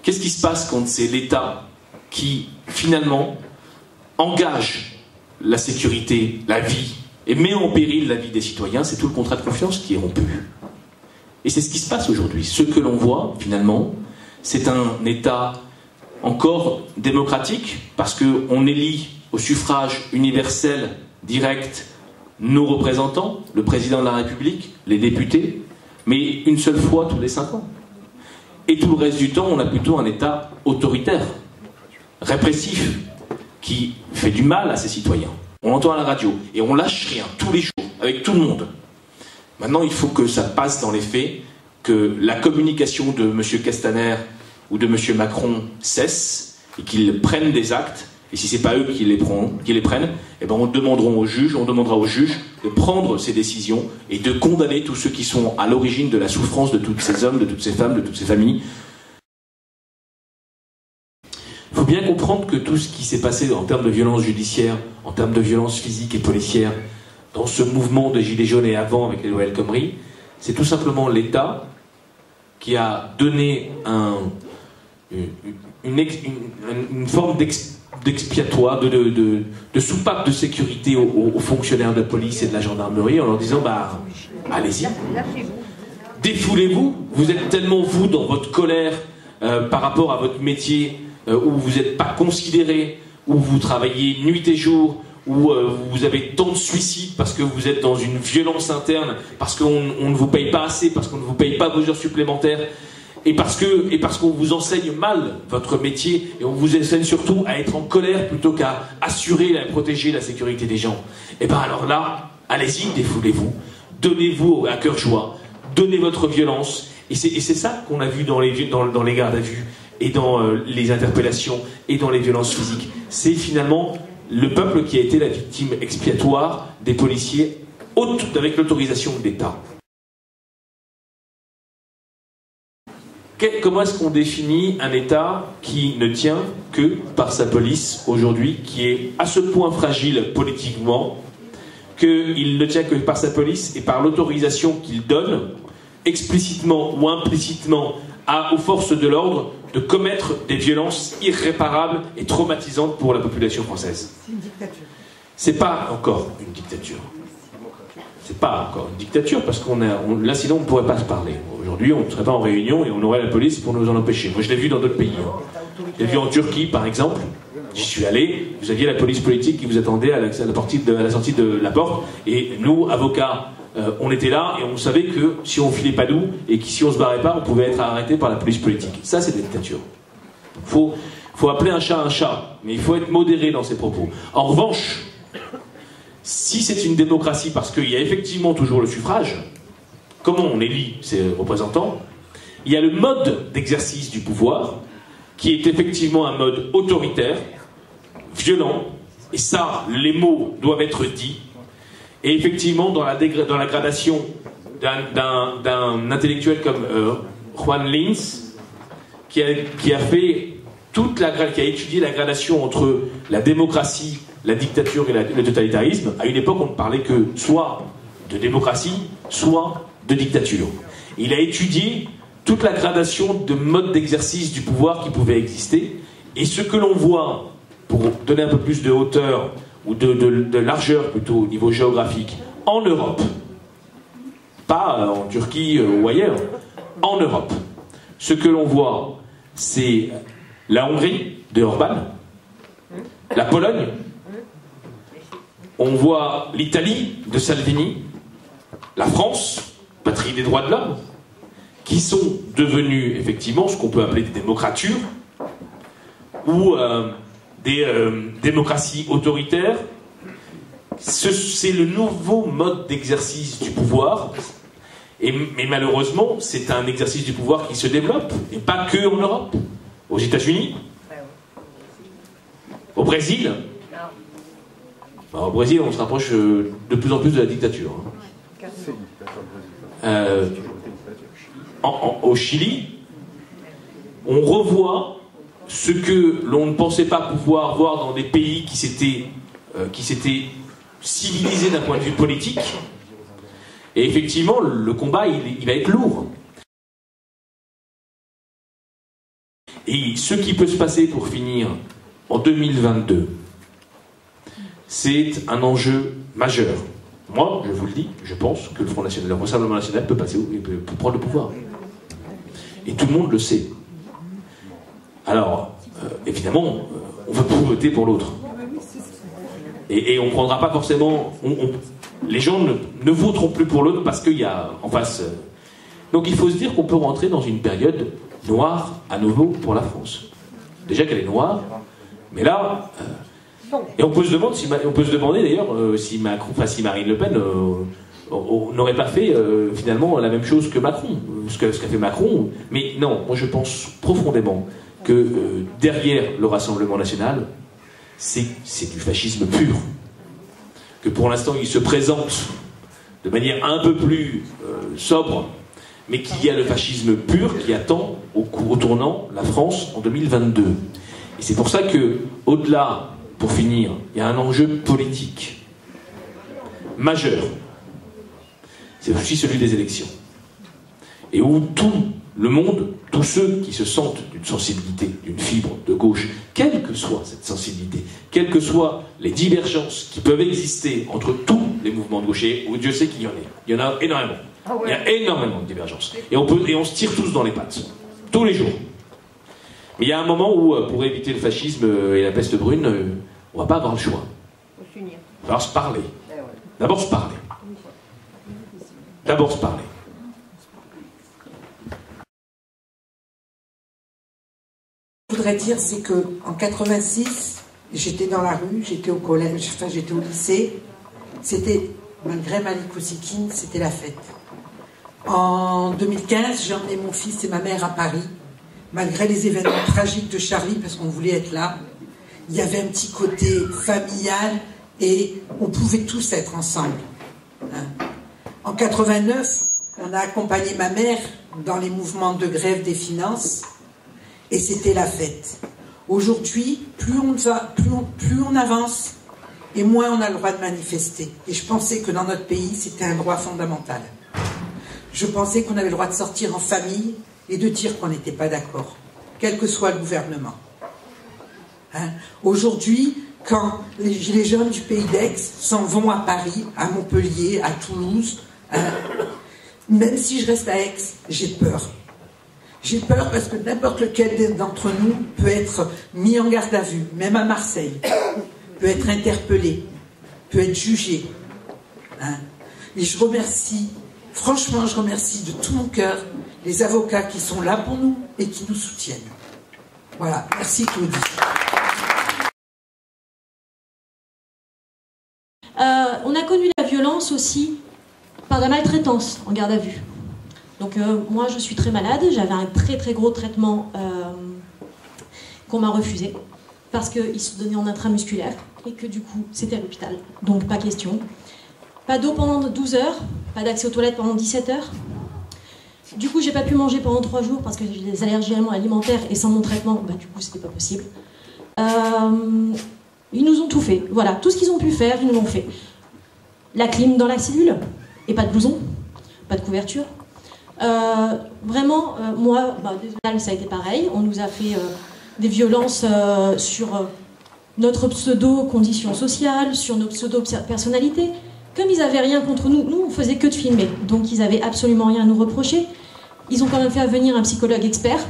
Qu'est-ce qui se passe quand c'est l'État qui, finalement, engage la sécurité, la vie, et met en péril la vie des citoyens, c'est tout le contrat de confiance qui est rompu. Et c'est ce qui se passe aujourd'hui. Ce que l'on voit, finalement, c'est un État encore démocratique, parce qu'on élit au suffrage universel, direct, nos représentants, le président de la République, les députés, mais une seule fois tous les 5 ans. Et tout le reste du temps, on a plutôt un État autoritaire, répressif, qui fait du mal à ses citoyens. On l'entend à la radio, et on lâche rien, tous les jours, avec tout le monde. Maintenant, il faut que ça passe dans les faits, que la communication de M. Castaner ou de M. Macron cesse, et qu'ils prennent des actes, et si ce n'est pas eux qui les prennent, eh ben on demandera aux juges de prendre ces décisions et de condamner tous ceux qui sont à l'origine de la souffrance de tous ces hommes, de toutes ces femmes, de toutes ces familles. Il faut bien comprendre que tout ce qui s'est passé en termes de violence judiciaire, en termes de violence physique et policière, dans ce mouvement de Gilets jaunes et avant avec les lois El Khomri, c'est tout simplement l'État qui a donné une forme d'expiatoire, de soupape de sécurité aux fonctionnaires de police et de la gendarmerie en leur disant bah allez-y, défoulez-vous, vous êtes tellement vous dans votre colère par rapport à votre métier où vous n'êtes pas considéré, où vous travaillez nuit et jour, où vous avez tant de suicides parce que vous êtes dans une violence interne, parce qu'on ne vous paye pas assez, parce qu'on ne vous paye pas vos heures supplémentaires, et parce qu'on vous enseigne mal votre métier, et on vous enseigne surtout à être en colère plutôt qu'à assurer et à protéger la sécurité des gens. Et bien alors là, allez-y, défoulez-vous, donnez-vous à cœur joie, donnez votre violence, et c'est ça qu'on a vu dans les gardes à vue, et dans les interpellations, et dans les violences physiques. C'est finalement le peuple qui a été la victime expiatoire des policiers avec l'autorisation de l'État. Comment est-ce qu'on définit un État qui ne tient que par sa police aujourd'hui, qui est à ce point fragile politiquement, qu'il ne tient que par sa police et par l'autorisation qu'il donne, explicitement ou implicitement, aux forces de l'ordre de commettre des violences irréparables et traumatisantes pour la population française. C'est une dictature. C'est pas encore une dictature. C'est pas encore une dictature parce là sinon on ne pourrait pas se parler. Aujourd'hui on ne serait pas en réunion et on aurait la police pour nous en empêcher. Moi je l'ai vu dans d'autres pays. Je l'ai vu en Turquie par exemple. J'y suis allé. Vous aviez la police politique qui vous attendait à la sortie de la porte et nous avocats on était là et on savait que si on filait pas d'où et que si on se barrait pas on pouvait être arrêté par la police politique. Ça c'est la dictature. Faut appeler un chat, mais il faut être modéré dans ses propos. En revanche, si c'est une démocratie, parce qu'il y a effectivement toujours le suffrage, comment on élit ses représentants, il y a le mode d'exercice du pouvoir, qui est effectivement un mode autoritaire, violent, et ça, les mots doivent être dits, et effectivement, dans la gradation d'un intellectuel comme Juan Linz, qui a étudié la gradation entre la démocratie, la dictature et le totalitarisme, à une époque on ne parlait que soit de démocratie, soit de dictature. Il a étudié toute la gradation de modes d'exercice du pouvoir qui pouvaient exister, et ce que l'on voit, pour donner un peu plus de hauteur, ou de largeur plutôt au niveau géographique, en Europe, pas en Turquie ou ailleurs, en Europe, ce que l'on voit, c'est la Hongrie de Orban, la Pologne, on voit l'Italie de Salvini, la France, patrie des droits de l'homme, qui sont devenus effectivement ce qu'on peut appeler des démocratures, ou des démocraties autoritaires. C'est le nouveau mode d'exercice du pouvoir, mais malheureusement, c'est un exercice du pouvoir qui se développe, et pas que en Europe. Aux États-Unis, au Brésil. Au Brésil, on se rapproche de plus en plus de la dictature. Au Chili, on revoit ce que l'on ne pensait pas pouvoir voir dans des pays qui s'étaient civilisés d'un point de vue politique. Et effectivement, le combat, il va être lourd. Et ce qui peut se passer, pour finir, en 2022, c'est un enjeu majeur. Moi, je vous le dis, je pense que le Front National, le Rassemblement National peut passer, peut prendre le pouvoir. Et tout le monde le sait. Alors, évidemment, on va pas voter pour l'autre. Et on ne prendra pas forcément... les gens ne voteront plus pour l'autre parce qu'il y a en face... Donc il faut se dire qu'on peut rentrer dans une période noire à nouveau pour la France. Déjà qu'elle est noire, mais là... et on peut se demander d'ailleurs si Marine Le Pen n'aurait pas fait finalement la même chose que Macron, ce qu'a fait Macron. Mais non, moi je pense profondément que derrière le Rassemblement National, c'est du fascisme pur. Que pour l'instant il se présente de manière un peu plus sobre, mais qu'il y a le fascisme pur qui attend au tournant la France en 2022. Et c'est pour ça que, au-delà, pour finir, il y a un enjeu politique majeur. C'est aussi celui des élections. Et où tout le monde, tous ceux qui se sentent d'une sensibilité, d'une fibre de gauche, quelle que soit cette sensibilité, quelles que soient les divergences qui peuvent exister entre tous les mouvements de gauche, et Dieu sait qu'il y en a. Il y en a énormément. Ah ouais. Il y a énormément de divergences. Et on se tire tous dans les pattes. Tous les jours. Mais il y a un moment où, pour éviter le fascisme et la peste brune, on ne va pas avoir le choix. Il va falloir se parler. D'abord se parler. D'abord se parler. Je voudrais dire, c'est qu'en 86, j'étais dans la rue, j'étais au collège, enfin j'étais au lycée. C'était, malgré Malik Ousekine, c'était la fête. En 2015, j'ai emmené mon fils et ma mère à Paris. Malgré les événements tragiques de Charlie, parce qu'on voulait être là, il y avait un petit côté familial et on pouvait tous être ensemble. En 89, on a accompagné ma mère dans les mouvements de grève des finances et c'était la fête. Aujourd'hui, plus on avance et moins on a le droit de manifester. Et je pensais que dans notre pays, c'était un droit fondamental. Je pensais qu'on avait le droit de sortir en famille et de dire qu'on n'était pas d'accord, quel que soit le gouvernement. Aujourd'hui, quand les jeunes du pays d'Aix s'en vont à Paris, à Montpellier, à Toulouse, même si je reste à Aix, j'ai peur. J'ai peur parce que n'importe lequel d'entre nous peut être mis en garde à vue, même à Marseille, peut être interpellé, peut être jugé. Et je remercie, franchement, je remercie de tout mon cœur les avocats qui sont là pour nous et qui nous soutiennent. Voilà, merci Claudie. On a connu la violence aussi par la maltraitance en garde à vue. Donc moi je suis très malade, j'avais un très gros traitement qu'on m'a refusé parce qu'il se donnait en intramusculaire et que du coup c'était à l'hôpital, donc pas question. Pas d'eau pendant 12 heures, pas d'accès aux toilettes pendant 17 heures. Du coup j'ai pas pu manger pendant 3 jours parce que j'ai des allergies alimentaires et sans mon traitement, du coup c'était pas possible. Ils nous ont tout fait, voilà, tout ce qu'ils ont pu faire, ils nous l'ont fait. La clim dans la cellule, et pas de blouson, pas de couverture. Vraiment, moi, désolé, ça a été pareil. On nous a fait des violences sur notre pseudo-condition sociale, sur nos pseudo-personnalités. Comme ils n'avaient rien contre nous, nous, on faisait que de filmer. Donc, ils n'avaient absolument rien à nous reprocher. Ils ont quand même fait venir un psychologue expert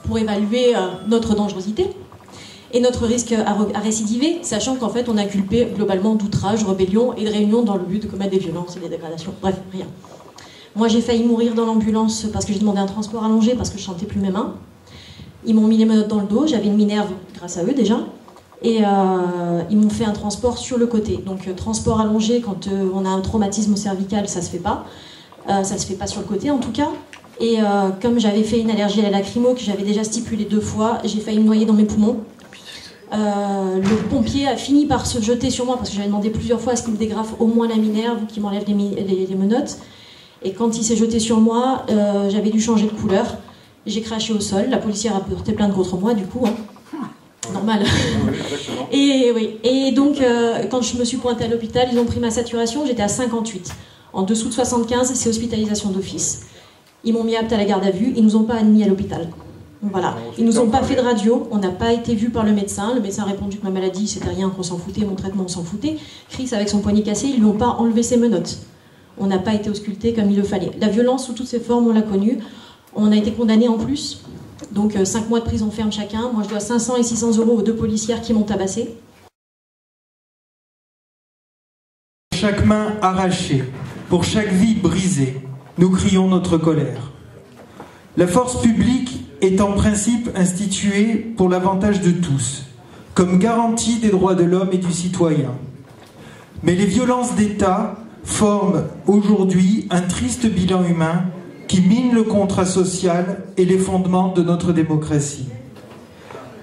pour évaluer notre dangerosité et notre risque à récidiver, sachant qu'en fait, on a culpé globalement d'outrage, rébellion et de réunion dans le but de commettre des violences et des dégradations. Bref, rien. Moi, j'ai failli mourir dans l'ambulance parce que j'ai demandé un transport allongé parce que je ne sentais plus mes mains. Ils m'ont mis les menottes dans le dos, j'avais une minerve grâce à eux déjà. Et ils m'ont fait un transport sur le côté. Donc transport allongé, quand on a un traumatisme cervical, ça se fait pas. Ça se fait pas sur le côté en tout cas. Et comme j'avais fait une allergie à la lacrymo, que j'avais déjà stipulé 2 fois, j'ai failli me noyer dans mes poumons. Le pompier a fini par se jeter sur moi parce que j'avais demandé plusieurs fois à ce qu'il me dégrafe au moins la minerve, qu'il m'enlève les menottes. Et quand il s'est jeté sur moi, j'avais dû changer de couleur. J'ai craché au sol. La policière a porté plainte contre moi, du coup. Normal. Et oui. Et donc, quand je me suis pointée à l'hôpital, ils ont pris ma saturation. J'étais à 58. En dessous de 75, c'est hospitalisation d'office. Ils m'ont mis apte à la garde à vue. Ils nous ont pas admis à l'hôpital. Voilà. Ils nous ont pas fait de radio, on n'a pas été vus par le médecin a répondu que ma maladie c'était rien, qu'on s'en foutait, mon traitement on s'en foutait. Chris avec son poignet cassé, ils lui ont pas enlevé ses menottes. On n'a pas été auscultés comme il le fallait. La violence sous toutes ses formes, on l'a connue. On a été condamnés en plus, donc 5 mois de prison ferme chacun. Moi je dois 500 et 600 € aux 2 policières qui m'ont tabassé. Chaque main arrachée, pour chaque vie brisée, nous crions notre colère. La force publique est en principe instituée pour l'avantage de tous, comme garantie des droits de l'homme et du citoyen. Mais les violences d'État forment aujourd'hui un triste bilan humain qui mine le contrat social et les fondements de notre démocratie.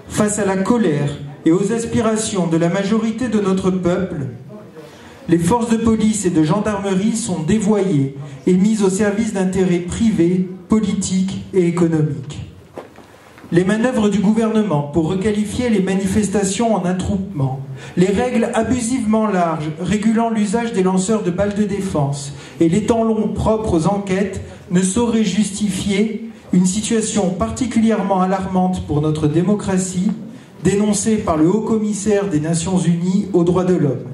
Face à la colère et aux aspirations de la majorité de notre peuple, les forces de police et de gendarmerie sont dévoyées et mises au service d'intérêts privés, politiques et économiques. Les manœuvres du gouvernement pour requalifier les manifestations en attroupement, les règles abusivement larges régulant l'usage des lanceurs de balles de défense et les temps longs propres aux enquêtes ne sauraient justifier une situation particulièrement alarmante pour notre démocratie, dénoncée par le Haut-Commissaire des Nations Unies aux droits de l'homme.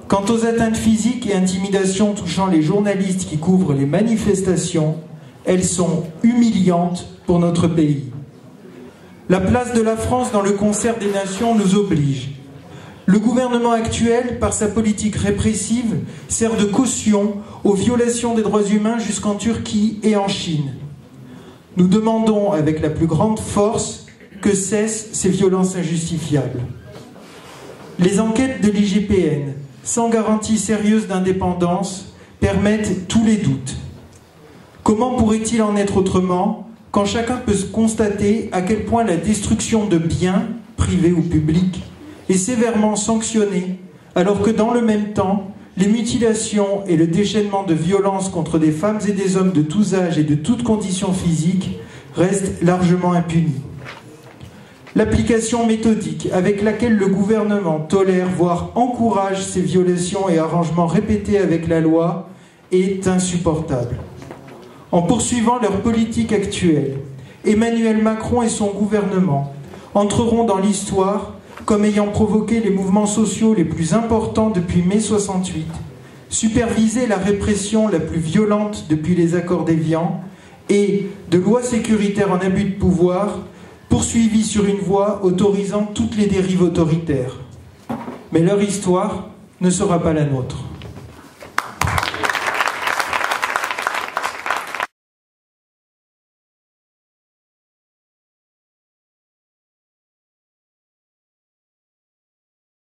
Quant aux atteintes physiques et intimidations touchant les journalistes qui couvrent les manifestations, elles sont humiliantes pour notre pays. La place de la France dans le concert des nations nous oblige. Le gouvernement actuel, par sa politique répressive, sert de caution aux violations des droits humains jusqu'en Turquie et en Chine. Nous demandons avec la plus grande force que cessent ces violences injustifiables. Les enquêtes de l'IGPN, sans garantie sérieuse d'indépendance, permettent tous les doutes. Comment pourrait-il en être autrement quand chacun peut se constater à quel point la destruction de biens, privés ou publics, est sévèrement sanctionnée, alors que dans le même temps, les mutilations et le déchaînement de violences contre des femmes et des hommes de tous âges et de toutes conditions physiques restent largement impunis. L'application méthodique avec laquelle le gouvernement tolère, voire encourage ces violations et arrangements répétés avec la loi est insupportable. En poursuivant leur politique actuelle, Emmanuel Macron et son gouvernement entreront dans l'histoire comme ayant provoqué les mouvements sociaux les plus importants depuis mai 68, supervisé la répression la plus violente depuis les accords d'Évian et de lois sécuritaires en abus de pouvoir, poursuivis sur une voie autorisant toutes les dérives autoritaires. Mais leur histoire ne sera pas la nôtre.